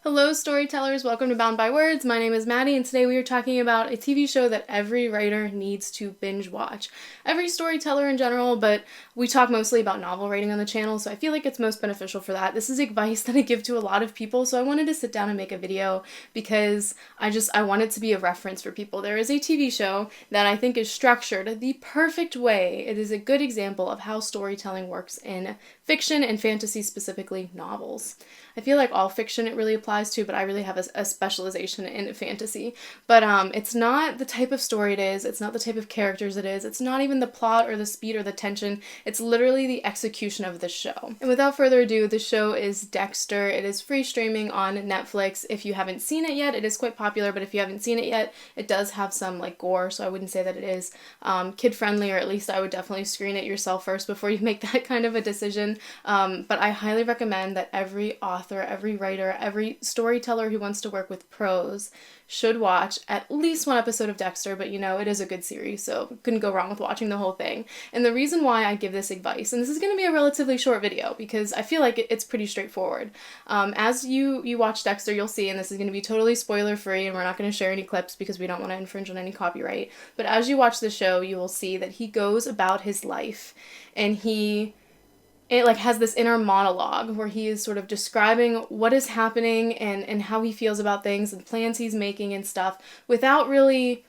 Hello storytellers, welcome to Bound by Words. My name is Madie and today we are talking about a TV show that every writer needs to binge watch. Every storyteller in general, but we talk mostly about novel writing on the channel, so I feel like it's most beneficial for that. This is advice that I give to a lot of people, so I wanted to sit down and make a video because I want it to be a reference for people. There is a TV show that I think is structured the perfect way. It is a good example of how storytelling works in fiction and fantasy, specifically novels. I feel like all fiction it really applies to, but I really have a specialization in fantasy. But it's not the type of story it is, it's not the type of characters it is, it's not even the plot or the speed or the tension, it's literally the execution of the show. And without further ado, the show is Dexter. It is free streaming on Netflix. If you haven't seen it yet, it is quite popular, but if you haven't seen it yet, it does have some like gore, so I wouldn't say that it is kid-friendly, or at least I would definitely screen it yourself first before you make that kind of a decision. But I highly recommend that every author, every writer, every storyteller who wants to work with prose should watch at least one episode of Dexter, but you know, it is a good series, so couldn't go wrong with watching the whole thing. And the reason why I give this advice, and this is going to be a relatively short video because I feel like it's pretty straightforward. As you watch Dexter, you'll see, and this is going to be totally spoiler free, and we're not going to share any clips because we don't want to infringe on any copyright, but as you watch the show, you will see that he goes about his life, and it like has this inner monologue where he is sort of describing what is happening and how he feels about things and plans he's making and stuff without really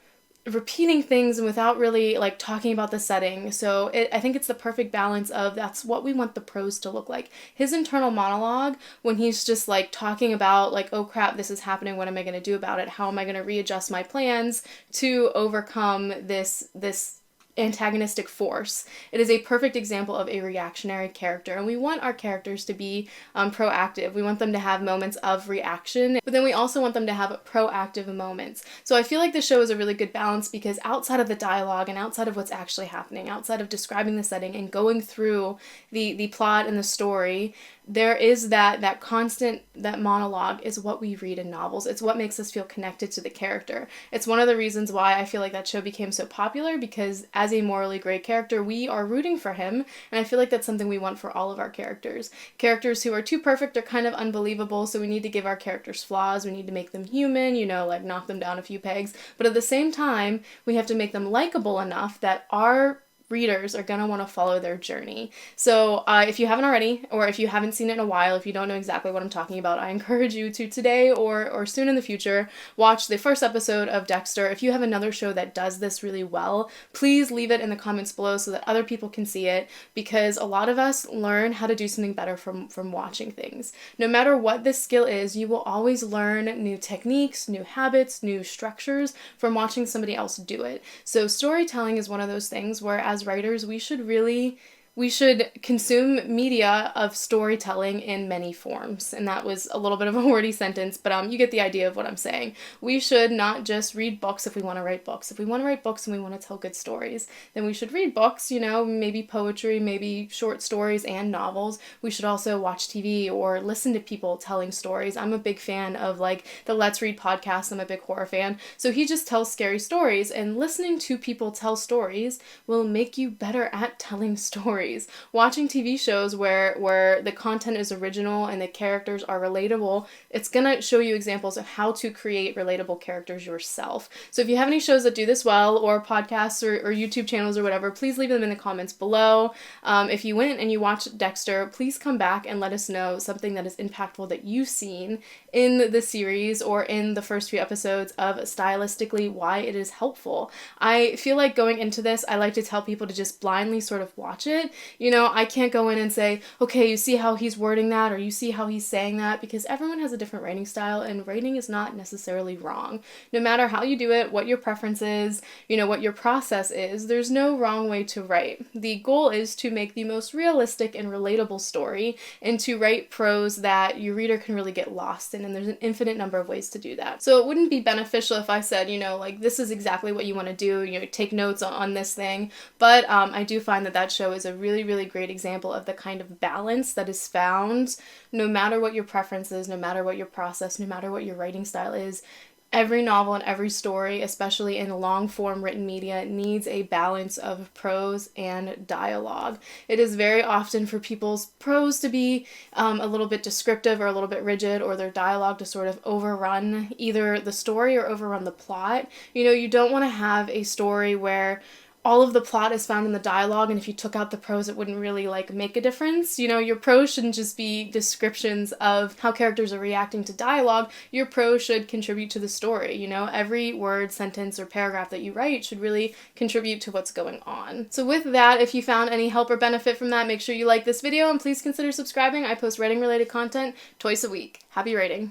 repeating things and without really like talking about the setting. So I think it's the perfect balance of that's what we want the prose to look like. His internal monologue when he's just like talking about like, oh crap, this is happening, what am I going to do about it? How am I going to readjust my plans to overcome this antagonistic force. It is a perfect example of a reactionary character, and we want our characters to be proactive. We want them to have moments of reaction, but then we also want them to have proactive moments. So I feel like the show is a really good balance because outside of the dialogue and outside of what's actually happening, outside of describing the setting and going through the plot and the story, there is that constant, that monologue is what we read in novels. It's what makes us feel connected to the character. It's one of the reasons why I feel like that show became so popular, because as a morally great character, we are rooting for him, and I feel like that's something we want for all of our characters. Characters who are too perfect are kind of unbelievable, so we need to give our characters flaws, we need to make them human, you know, like knock them down a few pegs, but at the same time, we have to make them likable enough that our readers are going to want to follow their journey. So if you haven't already, or if you haven't seen it in a while, if you don't know exactly what I'm talking about, I encourage you to today or soon in the future watch the first episode of Dexter. If you have another show that does this really well, please leave it in the comments below so that other people can see it, because a lot of us learn how to do something better from watching things. No matter what this skill is, you will always learn new techniques, new habits, new structures from watching somebody else do it. So storytelling is one of those things where as writers, we should consume media of storytelling in many forms. And that was a little bit of a wordy sentence, but you get the idea of what I'm saying. We should not just read books if we want to write books. If we want to write books and we want to tell good stories, then we should read books, you know, maybe poetry, maybe short stories and novels. We should also watch TV or listen to people telling stories. I'm a big fan of like the Let's Read podcast. I'm a big horror fan. So he just tells scary stories, and listening to people tell stories will make you better at telling stories. Watching TV shows where the content is original and the characters are relatable, it's gonna show you examples of how to create relatable characters yourself. So if you have any shows that do this well, or podcasts or YouTube channels or whatever, please leave them in the comments below. If you went and you watched Dexter, please come back and let us know something that is impactful that you've seen in the series or in the first few episodes of stylistically why it is helpful. I feel like going into this, I like to tell people to just blindly sort of watch it. You know, I can't go in and say, okay, you see how he's wording that, or you see how he's saying that, because everyone has a different writing style, and writing is not necessarily wrong. No matter how you do it, what your preference is, you know, what your process is, there's no wrong way to write. The goal is to make the most realistic and relatable story, and to write prose that your reader can really get lost in, and there's an infinite number of ways to do that. So it wouldn't be beneficial if I said, you know, like, this is exactly what you want to do, you know, take notes on this thing, but I do find that show is a really great example of the kind of balance that is found no matter what your preference is, no matter what your process, no matter what your writing style is. Every novel and every story, especially in long-form written media, needs a balance of prose and dialogue. It is very often for people's prose to be a little bit descriptive or a little bit rigid, or their dialogue to sort of overrun either the story or overrun the plot. You know, you don't want to have a story where all of the plot is found in the dialogue, and if you took out the prose, it wouldn't really like make a difference. You know, your prose shouldn't just be descriptions of how characters are reacting to dialogue. Your prose should contribute to the story. You know, every word, sentence, or paragraph that you write should really contribute to what's going on. So with that, if you found any help or benefit from that, make sure you like this video and please consider subscribing. I post writing related content twice a week. Happy writing!